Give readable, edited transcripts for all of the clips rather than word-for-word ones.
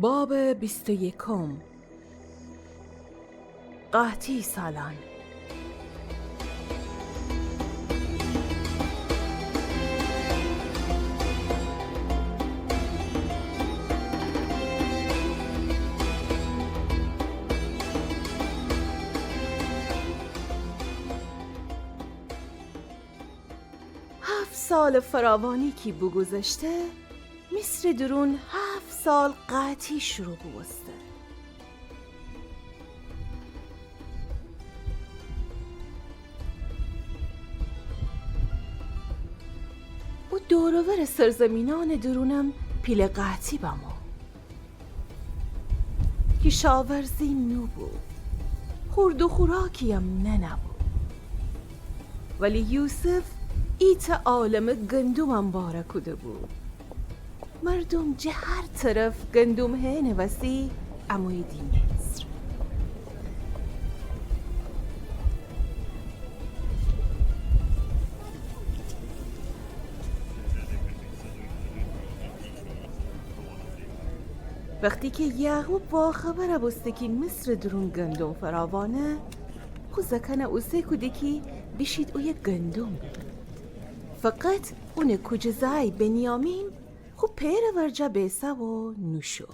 باب 21 قحطی سالان. سال فراوانی کی بگذشته، مصر درون 7 سال قحطی شروع بوسته. و دورور سرزمینان درونم پیل قحطی بمو که شاورزی نو بود، خورد و خوراکیم نبود. ولی یوسف ایت عالم گندم باره کده بود. مردم جه هر طرف گندم هنه وسی اموی دی مصر. وقتی که یعقوب با خبر بسته که مصر درون گندم فراوانه، خو زکنه اوسه کده که بشید اوی گندم بود. فقط اون کجزای بنیامین خوب پیر ورجا بیسه و نوشو.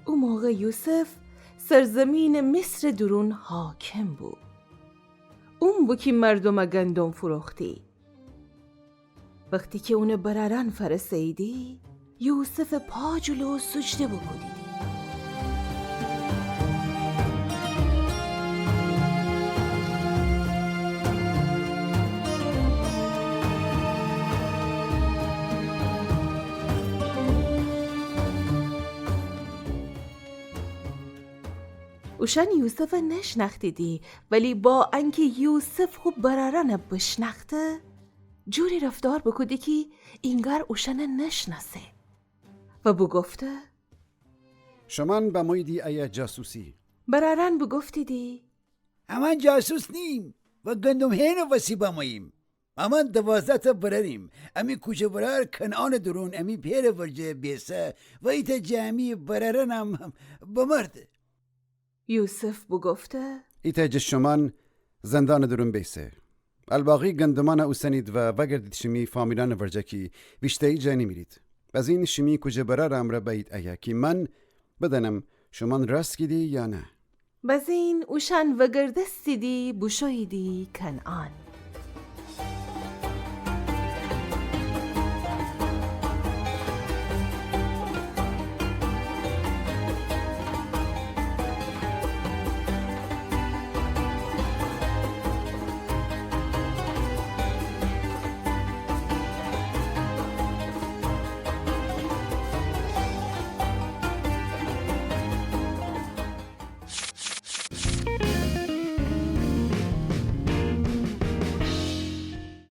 اون موقع یوسف سرزمین مصر درون حاکم بود. اون بود که مردم گندم فروختی. وقتی که اون برارن فرسیدی، یوسف پا جلو سجده بکدیدی. اوشن یوسف نشناختیدی، ولی با انکه یوسف خوب برارن بشناخته، جوری رفتار بکدی که اینگار اوشن نشناسه و بگفته شمان با مویدی ایا جاسوسی. برارن بگفتیدی امان جاسوس نیم و گندم هینو وسی با موییم. امان 12 تا براریم. امی کوچه برار کنعان درون امی پیر ورجه بیسه و ایت جمعی برارنم بمرده. یوسف بگفته ایتا جشمان زندان درون بیسه. الباقی گندمان او سنید و وگردید شمی فامیلان ورجه کی بیشتری جانی میرید. از این شمی کجا برارم را باید ایا که من بدنم شمان راست گیدی یا نه. بزین اوشن وگردستیدی بوشایدی کنعان.